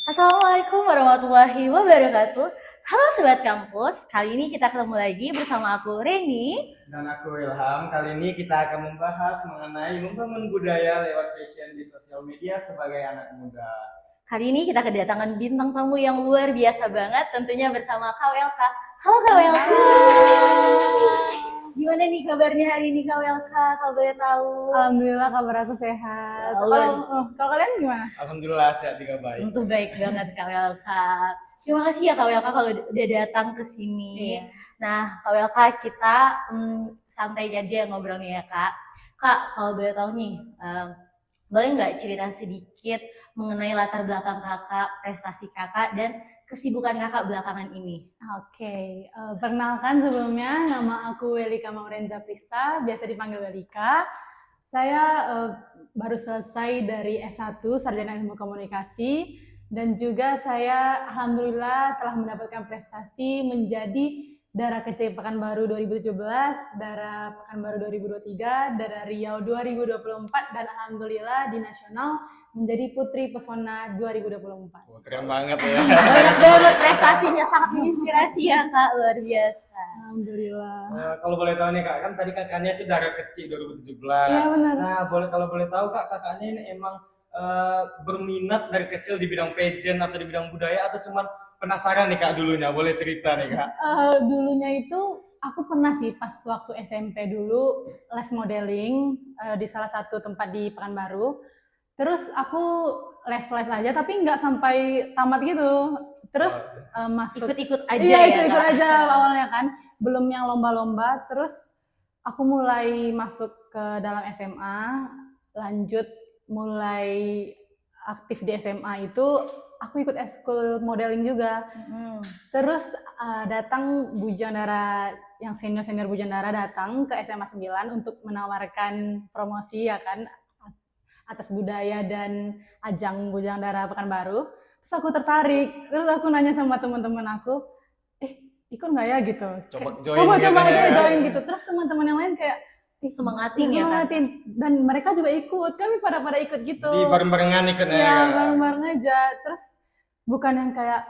Assalamualaikum warahmatullahi wabarakatuh. Halo Sobat Kampus, kali ini kita ketemu lagi bersama aku Reni. Dan aku Ilham. Kali ini kita akan membahas mengenai membangun budaya lewat fashion di sosial media sebagai anak muda. Kali ini kita kedatangan bintang tamu yang luar biasa banget, tentunya bersama Kak Welka. Halo Kak Welka. Gimana nih kabarnya hari ini Kak Welka? Kalau boleh tahu. Alhamdulillah kabar aku sehat. Kalau kalian gimana? Alhamdulillah sehat juga baik. Tentu baik banget Kak Welka. Terima kasih ya Kak Welka kalau udah datang ke sini. Iya. Nah Kak Welka, kita santai aja ngobrolnya ya Kak. Kak, kalau boleh tahu nih, boleh nggak cerita sedikit mengenai latar belakang kakak, prestasi kakak, dan kesibukan kakak belakangan ini? Oke, perkenalkan sebelumnya nama aku Welika Maurenza Prista, biasa dipanggil Welika. Saya baru selesai dari S1 Sarjana Ilmu Komunikasi, dan juga saya alhamdulillah telah mendapatkan prestasi menjadi Dara Kecil Pekanbaru 2017, Dara Pekanbaru 2023, Dara Riau 2024, dan alhamdulillah di nasional menjadi Putri Pesona 2024. Oh, keren banget ya. Banyak banget prestasinya, sangat menginspirasi ya Kak, luar biasa. Alhamdulillah. Kalau boleh tahu nih Kak, kan tadi kakaknya itu Dara Kecil 2017. Iya benar. Nah, kalau boleh tahu Kak, kakaknya ini emang berminat dari kecil di bidang pageant atau di bidang budaya atau cuman penasaran nih Kak dulunya? Boleh cerita nih Kak? Dulunya itu aku pernah sih pas waktu SMP dulu les modeling di salah satu tempat di Pekanbaru. Terus aku les-les aja tapi nggak sampai tamat gitu. Terus masuk Ikut-ikut aja iya, ya ikut-ikut Kak? aja awalnya kan. Belum yang lomba-lomba. Terus aku mulai masuk ke dalam SMA, lanjut mulai aktif di SMA itu aku ikut eskul modeling juga. Terus datang Bujang Dara, yang senior Bujang Dara datang ke SMA 9 untuk menawarkan promosi ya kan, atas budaya dan ajang Bujang Dara Pekanbaru. Terus aku tertarik, terus aku nanya sama teman-teman aku, ikut nggak ya gitu? Coba aja join gitu. Terus teman-teman yang lain kayak Semangatin ya Kak? Dan mereka juga ikut, kami pada ikut gitu. Jadi bareng-barengan ikutnya. Iya, bareng-bareng aja. Terus bukan yang kayak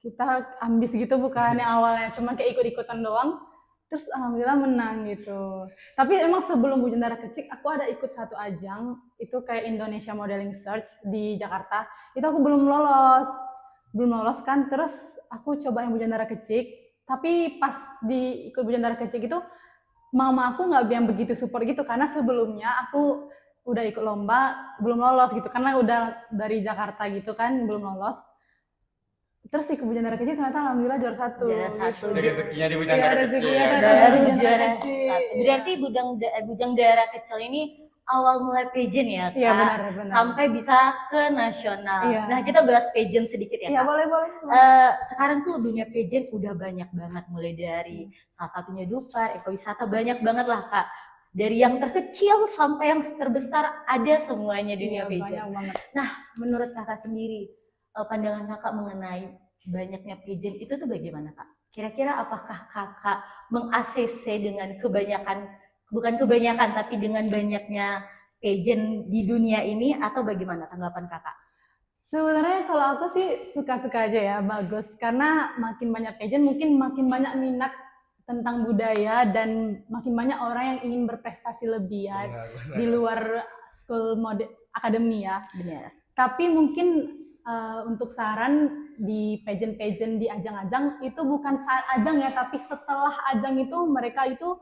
kita ambis gitu, bukan yang awalnya cuma kayak ikut-ikutan doang. Terus alhamdulillah menang gitu. Tapi emang sebelum Bujang Dara Kecil aku ada ikut satu ajang, itu kayak Indonesia Modeling Search di Jakarta. Itu aku belum lolos kan. Terus aku coba yang Bujang Dara Kecil, tapi pas di ikut Bujang Dara Kecil itu mama aku nggak yang begitu support gitu, karena sebelumnya aku udah ikut lomba belum lolos gitu, karena udah dari Jakarta gitu kan, belum lolos. Terus ikut Bujang Dara Kecil ternyata alhamdulillah juara satu. Gitu. Jadi rezekinya di Bujang Dara Kecil. Juara satu. Berarti Bujang Dara Kecil ini awal mulai pageant ya Kak? Iya benar. Sampai bisa ke nasional. Iya. Nah kita bahas pageant sedikit ya Kak? Iya boleh. Sekarang tuh dunia pageant udah banyak banget, mulai dari salah satunya Dupar, ekowisata, banyak banget lah Kak. Dari yang terkecil sampai yang terbesar ada semuanya dunia pageant. Banyak banget. Nah menurut Kakak sendiri, pandangan Kakak mengenai banyaknya pageant itu tuh bagaimana Kak? Kira-kira apakah Kakak meng-ACC dengan bukan kebanyakan, tapi dengan banyaknya pageant di dunia ini, atau bagaimana tanggapan Kakak? Sebenarnya kalau aku sih suka-suka aja ya, bagus. Karena makin banyak pageant mungkin makin banyak minat tentang budaya dan makin banyak orang yang ingin berprestasi lebih ya. Benar. Di luar school mode akademi ya. Benar. Tapi mungkin untuk saran di pageant di ajang-ajang itu bukan saat ajang ya, tapi setelah ajang itu mereka itu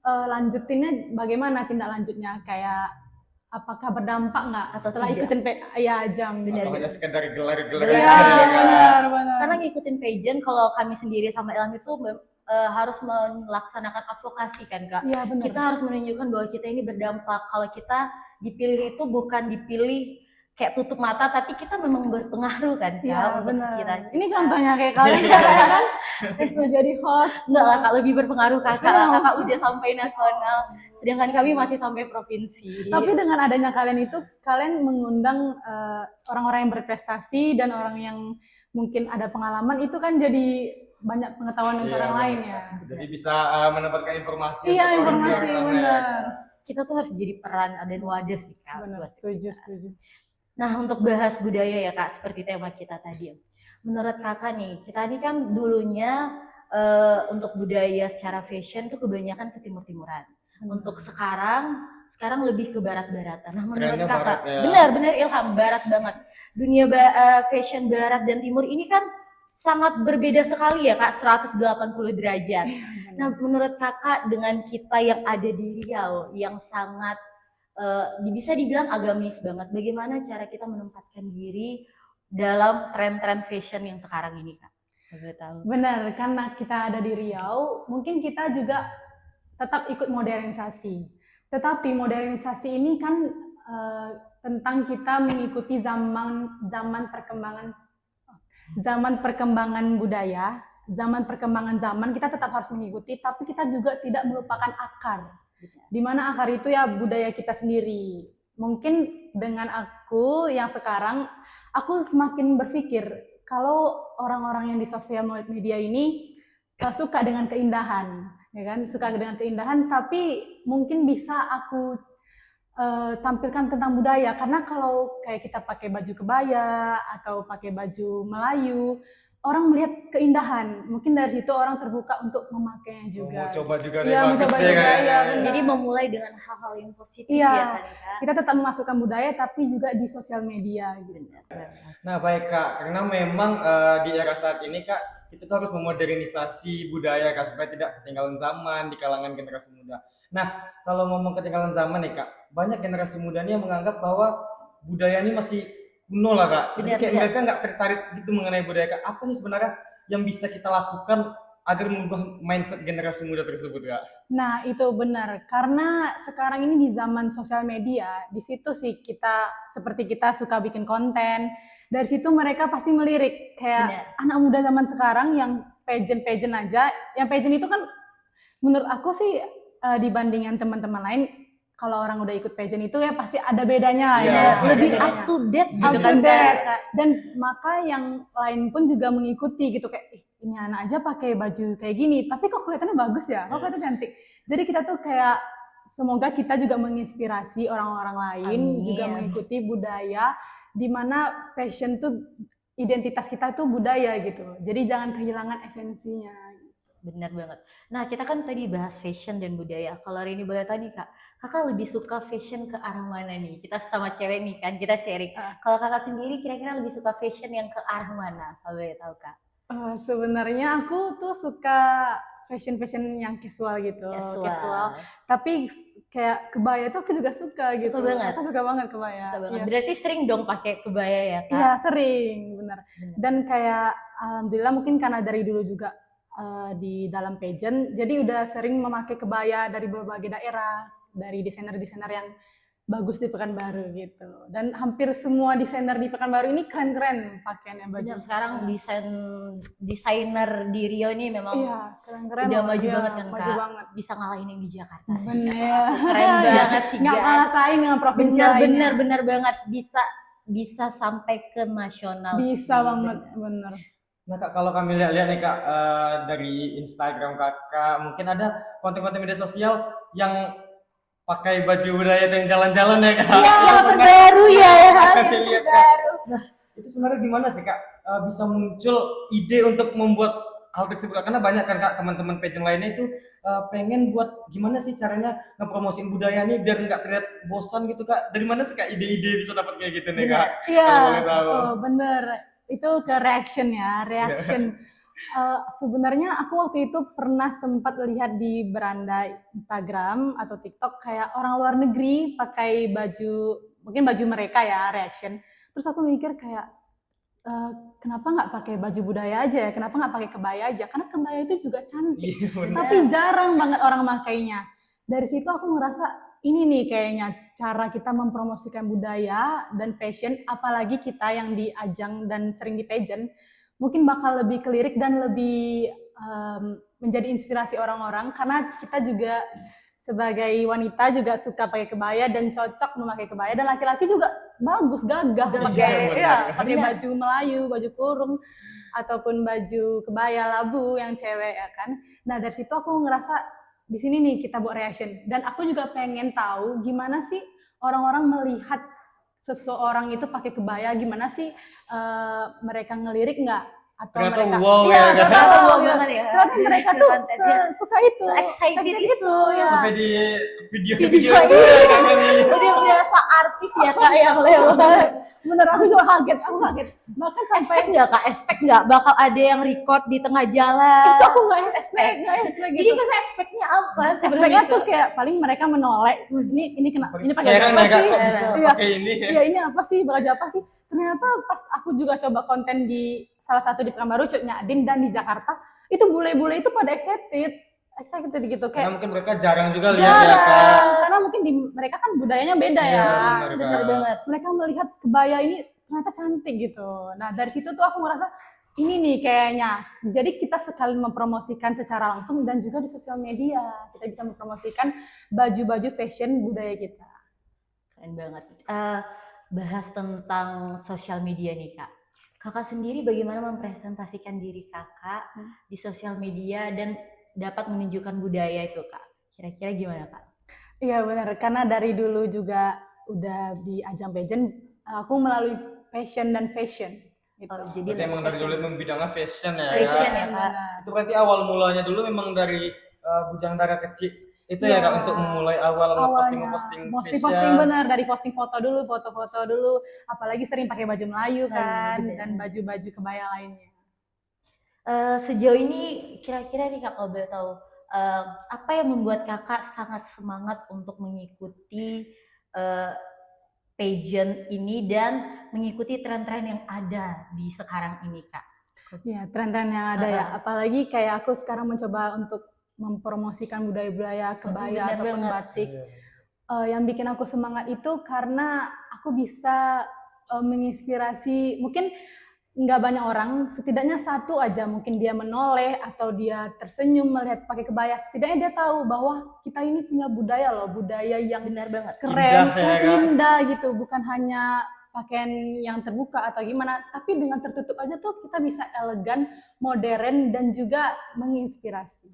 lanjutinnya bagaimana tindak lanjutnya, kayak apakah berdampak nggak setelah ikutin ajang. Benar. Hanya sekedar gelar-gelar. Iya benar. Karena ngikutin pageant, kalau kami sendiri sama Ilham itu harus melaksanakan advokasi kan Kak. Iya benar. Kita harus menunjukkan bahwa kita ini berdampak. Kalau kita dipilih itu bukan dipilih kayak tutup mata, tapi kita memang berpengaruh kan Kak. Iya benar. Kita. Ini contohnya kayak kalian kan jadi host. Enggak lah Kak, lebih berpengaruh Kakak. Kakak udah sampai nasional, sedangkan kami masih sampai provinsi. Tapi dengan adanya kalian itu, kalian mengundang orang-orang yang berprestasi dan orang yang mungkin ada pengalaman, itu kan jadi banyak pengetahuan untuk orang lain ya. Jadi bisa mendapatkan informasi. Iya, informasi benar. Kita tuh harus jadi peran dan wadah sih Kak. Benar, setuju. Nah, untuk bahas budaya ya Kak, seperti tema kita tadi. Menurut Kakak nih, kita ini kan dulunya untuk budaya secara fashion tuh kebanyakan ke timur-timuran. Untuk sekarang lebih ke barat-baratan. Nah, menurut Trennya Kakak, barat ya. benar Ilham, barat banget. Dunia fashion barat dan timur ini kan sangat berbeda sekali ya Kak, 180 derajat. Nah, menurut Kakak dengan kita yang ada di Riau yang sangat bisa dibilang agamis banget. Bagaimana cara kita menempatkan diri dalam tren-tren fashion yang sekarang ini, Kak? Boleh tahu. Benar, karena kita ada di Riau, mungkin kita juga tetap ikut modernisasi. Tetapi modernisasi ini kan tentang kita mengikuti zaman perkembangan budaya, zaman perkembangan zaman kita tetap harus mengikuti, tapi kita juga tidak melupakan akar. Di mana akar itu ya budaya kita sendiri. Mungkin dengan aku yang sekarang, aku semakin berpikir kalau orang-orang yang di sosial media ini suka dengan keindahan, ya kan? Suka dengan keindahan, tapi mungkin bisa aku tampilkan tentang budaya, karena kalau kayak kita pakai baju kebaya atau pakai baju Melayu, orang melihat keindahan, mungkin dari situ orang terbuka untuk memakainya juga. Mau coba juga Iya, bagus mencoba deh juga, kayaknya. iya, benar. Jadi memulai dengan hal-hal yang positif Iya, ya kan, Kak? kita tetap memasukkan budaya tapi juga di sosial media gitu. Nah baik Kak, karena memang di era saat ini Kak, kita tuh harus memodernisasi budaya Kak, supaya tidak ketinggalan zaman di kalangan generasi muda. Nah, kalau ngomong ketinggalan zaman nih Kak, banyak generasi muda nih yang menganggap bahwa budaya ini masih kuno lah Kak. Jadi Benar, kayak benar. mereka nggak tertarik gitu mengenai budaya Kak. Apa sih sebenarnya yang bisa kita lakukan agar mengubah mindset generasi muda tersebut Kak? Nah, itu benar. Karena sekarang ini di zaman sosial media, di situ sih seperti kita suka bikin konten. Dari situ mereka pasti melirik. Kayak anak muda zaman sekarang yang pageant aja. Yang pageant itu kan menurut aku sih dibandingkan teman-teman lain, kalau orang udah ikut pageant itu ya pasti ada bedanya lah Iya, ya. Lebih Bedanya. up to date Up gitu to kan, Kak? date. Dan maka yang lain pun juga mengikuti gitu, kayak ini anak aja pakai baju kayak gini, tapi kok kelihatannya bagus ya, kok kelihatan cantik. Jadi kita tuh kayak semoga kita juga menginspirasi orang-orang lain. Amin. Juga mengikuti budaya di mana fashion tuh identitas kita tuh budaya gitu. Jadi jangan kehilangan esensinya. Benar banget. Nah, kita kan tadi bahas fashion dan budaya. Kalau hari ini boleh tanya Kak, Kakak lebih suka fashion ke arah mana nih? Kita sama cewek nih kan, kita sharing. Kalau Kakak sendiri kira-kira lebih suka fashion yang ke arah mana? Kalau boleh tahu Kak. Sebenarnya aku tuh suka fashion yang casual gitu. Casual. Tapi kayak kebaya tuh aku juga suka gitu. banget. Aku suka banget kebaya. Suka banget. Iya. Berarti sering dong pakai kebaya ya Kak? Iya, sering, benar. Dan kayak alhamdulillah mungkin karena dari dulu juga di dalam pageant, jadi udah sering memakai kebaya dari berbagai daerah, dari desainer-desainer yang bagus di Pekanbaru gitu. Dan hampir semua desainer di Pekanbaru ini keren-keren pakaiannya baju. Benar, sekarang desainer di Rio ini memang keren-keren udah maju iya, banget kan maju Kak? banget. Bisa ngalahin yang di Jakarta sih. Bener. Keren banget sih Nggak guys. kalah saing dengan provinsi lainnya. Bener banget. Bisa sampai ke nasional. Bisa banget, bener. Nah Kak, kalau kami lihat nih Kak, dari Instagram Kakak, mungkin ada konten-konten media sosial yang pakai baju budaya yang jalan-jalan ya Kak? Iya, yang terbaru ya. Lihat Kak. Nah, itu sebenarnya gimana sih Kak, bisa muncul ide untuk membuat hal tersebut? Karena banyak kan Kak, teman-teman pageant lainnya itu pengen buat gimana sih caranya ngepromosiin budaya nih biar nggak terlihat bosan gitu Kak. Dari mana sih Kak ide-ide bisa dapat kayak gitu nih Kak? Iya, Kalau boleh tahu. bener. Itu ke reaction. Sebenarnya aku waktu itu pernah sempat lihat di beranda Instagram atau TikTok kayak orang luar negeri pakai baju, mungkin baju mereka ya, reaction. Terus aku mikir kayak kenapa nggak pakai baju budaya aja ya? Kenapa nggak pakai kebaya aja? Karena kebaya itu juga cantik, tapi jarang banget orang makainya. Dari situ aku ngerasa ini nih kayaknya cara kita mempromosikan budaya dan fashion, apalagi kita yang di ajang dan sering di pageant, mungkin bakal lebih kelirik dan lebih menjadi inspirasi orang-orang, karena kita juga sebagai wanita juga suka pakai kebaya dan cocok memakai kebaya, dan laki-laki juga bagus, gagah pakai baju Melayu, baju kurung ataupun baju kebaya labu yang cewek ya kan. Nah dari situ aku ngerasa di sini nih kita buat reaction, dan aku juga pengen tahu gimana sih orang-orang melihat seseorang itu pakai kebaya gimana sih mereka ngelirik nggak atau Ternyata mereka wow iya ya, kan? ternyata Wow wow ya. banget ya. Ternyata mereka tuh Kontennya. suka itu Se-excited itu. ya. Sampai di Video video-video iya. itu ya kan ini. Udah berasa artis ya kak yang lewat. Bener aku juga kaget bahkan sampai Expect nggak bakal ada yang record di tengah jalan. itu aku nggak expect Jadi gitu. kakak expectnya apa sebelum Expect-nya itu? tuh kayak paling mereka menoleh ini ini pakai Heran apa ya kak, sih? kok bisa Iya. pakai ini ya. Iya ini apa sih baju apa sih? Ternyata pas aku juga coba konten di salah satu di Pekanbaru, Nyadin dan di Jakarta itu bule-bule itu pada excited gitu Karena kayak mungkin mereka jarang juga lihat ya kak. jarang karena mungkin di mereka kan budayanya beda Iya, ya. benar, Bener Kak. banget. Mereka melihat kebaya ini ternyata cantik gitu. Nah dari situ tuh aku ngerasa ini nih kayaknya. Jadi kita sekali mempromosikan secara langsung dan juga di sosial media kita bisa mempromosikan baju-baju fashion budaya kita. Keren banget. Bahas tentang sosial media nih kak. Kakak sendiri bagaimana mempresentasikan diri kakak di sosial media dan dapat menunjukkan budaya itu kak? Kira-kira gimana kak? Iya benar, karena dari dulu juga udah di ajang pageant, aku melalui fashion gitu. Oh, jadi Berarti emang dari dulu emang bidangnya fashion ya Fashion kak. ya, Kak. Itu berarti awal mulanya dulu memang dari bujang dara kecil itu ya kak, untuk memulai awal posting posting benar dari posting foto dulu, apalagi sering pakai baju Melayu kan bener. dan baju-baju kebaya lainnya. Sejauh ini kira-kira nih kak kalau boleh tahu apa yang membuat kakak sangat semangat untuk mengikuti pageant ini dan mengikuti tren-tren yang ada di sekarang ini kak? Ya tren-tren yang ada ya, apalagi kayak aku sekarang mencoba untuk mempromosikan budaya-budaya kebaya Bener ataupun banget. batik. Yang bikin aku semangat itu karena aku bisa menginspirasi mungkin nggak banyak orang, setidaknya satu aja mungkin dia menoleh atau dia tersenyum melihat pakai kebaya, setidaknya dia tahu bahwa kita ini punya budaya loh, budaya yang Benar banget. keren, Indah ya, Kak. indah gitu, bukan hanya pakaian yang terbuka atau gimana, tapi dengan tertutup aja tuh kita bisa elegan, modern dan juga menginspirasi.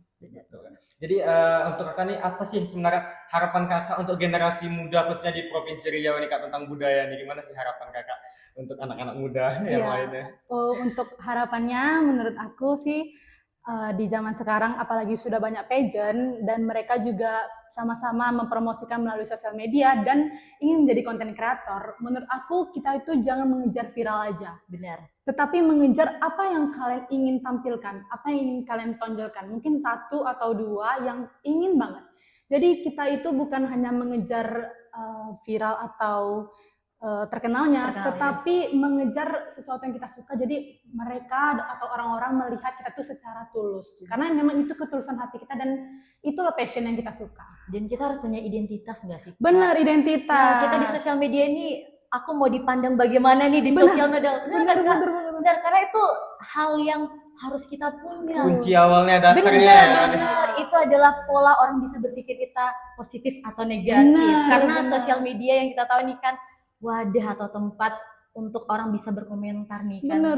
Jadi untuk kakak nih apa sih sebenarnya harapan kakak untuk generasi muda khususnya di Provinsi Riau ini kak tentang budaya nih, gimana sih harapan kakak untuk anak-anak muda yang lainnya? Untuk harapannya menurut aku sih di zaman sekarang apalagi sudah banyak pageant dan mereka juga sama-sama mempromosikan melalui sosial media dan ingin menjadi konten kreator, menurut aku kita itu jangan mengejar viral aja. Benar. Tetapi mengejar apa yang kalian ingin tampilkan, apa yang ingin kalian tonjolkan. Mungkin satu atau dua yang ingin banget. Jadi kita itu bukan hanya mengejar viral atau terkenalnya, tetapi mengejar sesuatu yang kita suka. Jadi mereka atau orang-orang melihat kita tuh secara tulus. Karena memang itu ketulusan hati kita dan itulah passion yang kita suka. Dan kita harus punya identitas nggak sih? Benar, identitas. Nah, kita di sosial media ini aku mau dipandang bagaimana nih di sosial media. Benar, karena itu hal yang harus kita punya. Kunci awalnya dasarnya Benar. Itu adalah pola orang bisa berpikir kita positif atau negatif. Karena sosial media yang kita tahu ini kan wadah atau tempat untuk orang bisa berkomentar nih kan. Benar.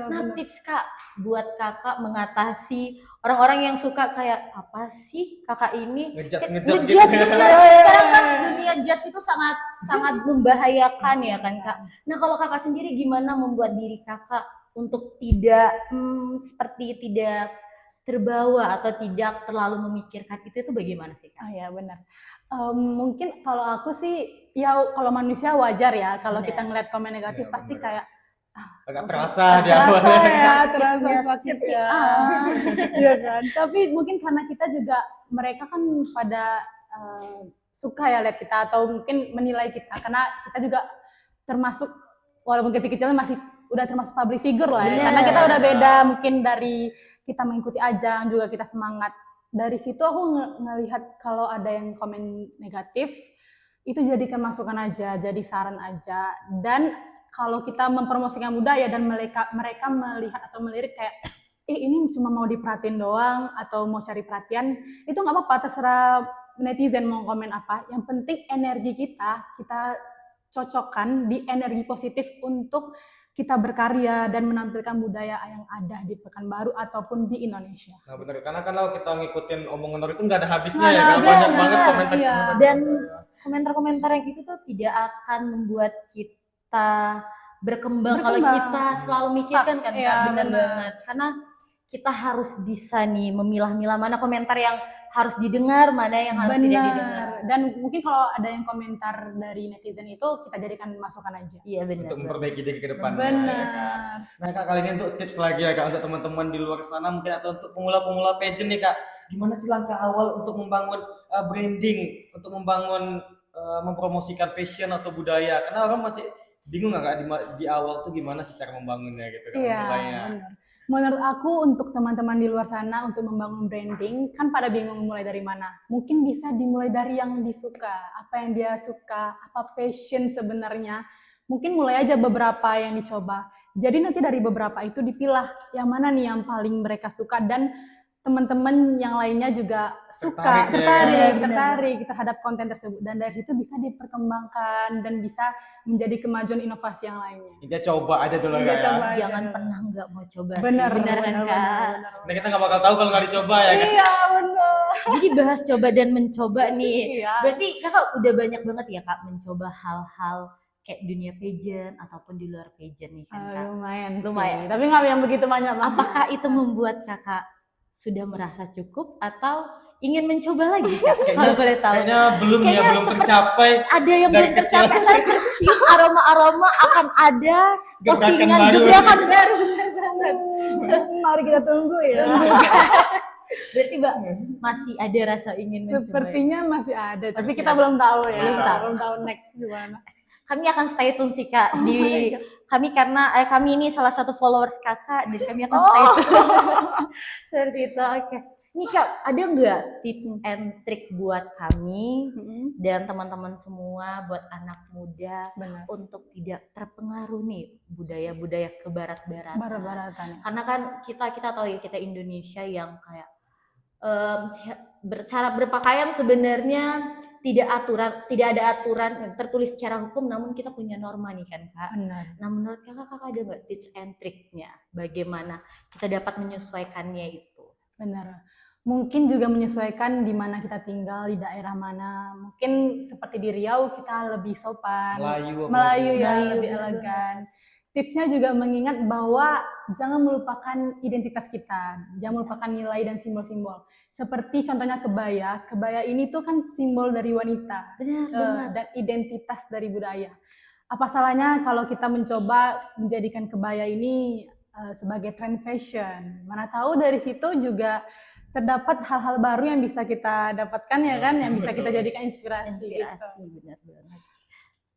Nah, tips kak buat kakak mengatasi orang-orang yang suka kayak apa sih kakak ini ngejudge gitu. Sekarang kan dunia judge itu sangat membahayakan ya kan kak. Nah kalau kakak sendiri gimana membuat diri kakak untuk tidak seperti tidak terbawa atau tidak terlalu memikirkan itu bagaimana sih kak? Ya benar. Mungkin kalau aku sih ya kalau manusia wajar ya kalau kita ngeliat komen negatif pasti kayak agak terasa di awalnya. Terasa sakit ya. Iya kan. Tapi mungkin karena kita juga mereka kan pada suka ya lihat kita atau mungkin menilai kita karena kita juga termasuk walaupun kecil-kecil masih udah termasuk public figure lah ya. Karena kita udah beda mungkin dari kita mengikuti ajang juga kita semangat. Dari situ aku ngelihat kalau ada yang komen negatif itu jadikan masukan aja, jadi saran aja. Dan kalau kita mempromosikan budaya dan mereka melihat atau melirik kayak ini cuma mau diperhatiin doang atau mau cari perhatian, itu nggak apa-apa, terserah netizen mau komen apa. Yang penting energi kita cocokkan di energi positif untuk kita berkarya dan menampilkan budaya yang ada di Pekanbaru ataupun di Indonesia. Nah benar, karena kan kalau kita ngikutin omongan orang itu nggak ada habisnya Nggak ya, ada karena banyak habisnya, banget iya. komentar-komentar. Dan komentar-komentar yang itu tuh tidak akan membuat kita berkembang kalau Berkembang. kita selalu mikirkan kan Iya, Kak, benar benar. banget. Karena kita harus bisa nih memilah-milah mana komentar yang harus didengar, mana yang harus tidak didengar. Benar. Dan mungkin kalau ada yang komentar dari netizen itu kita jadikan masukan aja. Iya benar. Untuk memperbaiki diri ke depannya. Benar. ya kan? Nah Kak, kali ini untuk tips lagi ya Kak, untuk teman-teman di luar sana mungkin atau untuk pemula-pemula pageant nih Kak, gimana sih langkah awal untuk membangun branding, untuk membangun mempromosikan fashion atau budaya? Karena orang masih bingung nggak Kak di awal tuh gimana sih cara membangunnya gitu kan, Iya, mulainya. benar. Menurut aku untuk teman-teman di luar sana untuk membangun branding kan pada bingung mulai dari mana. Mungkin bisa dimulai dari yang disuka, apa yang dia suka, apa passion sebenarnya. Mungkin mulai aja beberapa yang dicoba. Jadi nanti dari beberapa itu dipilah yang mana nih yang paling mereka suka dan teman-teman yang lainnya juga suka, tertarik terhadap konten tersebut dan dari situ bisa diperkembangkan dan bisa menjadi kemajuan inovasi yang lainnya. Intinya coba aja dulu Intinya Kak coba ya. aja. Jangan pernah nggak mau coba Benar, sih. Benar kan Kak? Nah kita nggak bakal tahu kalau nggak dicoba ya Kak. Iya, benar. Jadi bahas coba dan mencoba nih. Iya. Berarti Kakak udah banyak banget ya Kak mencoba hal-hal kayak dunia pageant ataupun di luar pageant nih kan Kak. Lumayan sih. Lumayan. Tapi nggak yang begitu banyak banget. Apakah itu membuat Kakak sudah merasa cukup atau ingin mencoba lagi Kak? Kalau boleh tahu. Kayaknya belum ya, Kayaknya belum seperti- tercapai. Ada yang dari belum tercapai, saya tercium aroma-aroma akan ada Gebrakan postingan baru. gebrakan baru. Bener banget. Mari kita tunggu ya. Berarti Mbak masih ada rasa ingin mencoba. Sepertinya masih ada, tapi Masih kita ada. belum tahu ya. Belum tahu. Belum tahu next gimana. Kami akan stay tune sih Kak di kami karena kami ini salah satu followers Kakak dan kami akan stay tune. Seperti itu. Oke. Nih Kak, ada nggak tips and trick buat kami dan teman-teman semua, buat anak muda Benar. untuk tidak terpengaruh nih budaya-budaya ke barat-baratan? Barat-baratan. Karena kan kita tahu ya, kita Indonesia yang kayak cara berpakaian sebenarnya tidak ada aturan tertulis secara hukum, namun kita punya norma nih kan Kak. Benar. Nah menurut Kakak ada nggak tips and triknya bagaimana kita dapat menyesuaikannya itu? Benar. Mungkin juga menyesuaikan di mana kita tinggal, di daerah mana. Mungkin seperti di Riau kita lebih sopan. Melayu ya, Melayu, lebih benar. elegan. Tipsnya juga mengingat bahwa jangan melupakan identitas kita, jangan melupakan nilai dan simbol-simbol. Seperti contohnya kebaya. Kebaya ini tuh kan simbol dari wanita Benar. dan identitas dari budaya. Apa salahnya kalau kita mencoba menjadikan kebaya ini sebagai trend fashion? Mana tahu dari situ juga terdapat hal-hal baru yang bisa kita dapatkan ya kan, yang bisa kita jadikan inspirasi. Gitu. Benar banget.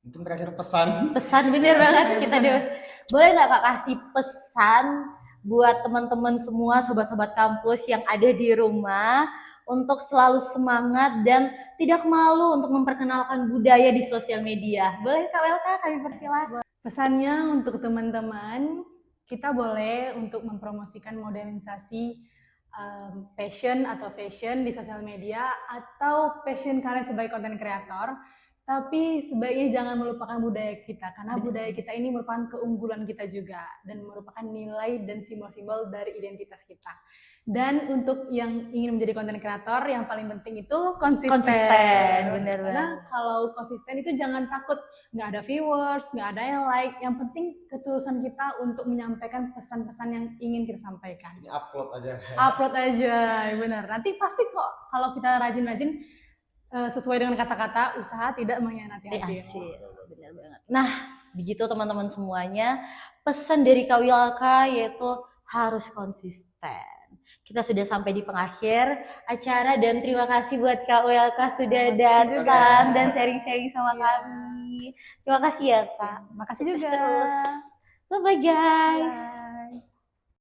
Mungkin terakhir pesan. Pesan bener banget kita deh. Boleh nggak Kak kasih pesan buat teman-teman semua, sobat-sobat kampus yang ada di rumah untuk selalu semangat dan tidak malu untuk memperkenalkan budaya di sosial media. Boleh Kak Welka, kami persilahkan. Pesannya untuk teman-teman, kita boleh untuk mempromosikan modernisasi passion atau fashion di sosial media atau passion kalian sebagai content creator. Tapi sebaiknya jangan melupakan budaya kita, karena budaya kita ini merupakan keunggulan kita juga dan merupakan nilai dan simbol-simbol dari identitas kita. Dan untuk yang ingin menjadi content creator, yang paling penting itu konsisten. Bener Karena kalau konsisten itu jangan takut nggak ada viewers, nggak ada yang like. Yang penting ketulusan kita untuk menyampaikan pesan-pesan yang ingin kita sampaikan. Ini upload aja. Upload aja, benar. Nanti pasti kok kalau kita rajin-rajin sesuai dengan kata-kata, usaha tidak mengkhianati hasil. Benar banget. Nah, begitu teman-teman semuanya, pesan dari Kak Wilka yaitu harus konsisten. Kita sudah sampai di pengakhir acara dan terima kasih buat Kak Wilka sudah datang dan sharing-sharing sama kami. Terima kasih ya Kak. Makasih juga. Terus. Bye-bye guys. Bye.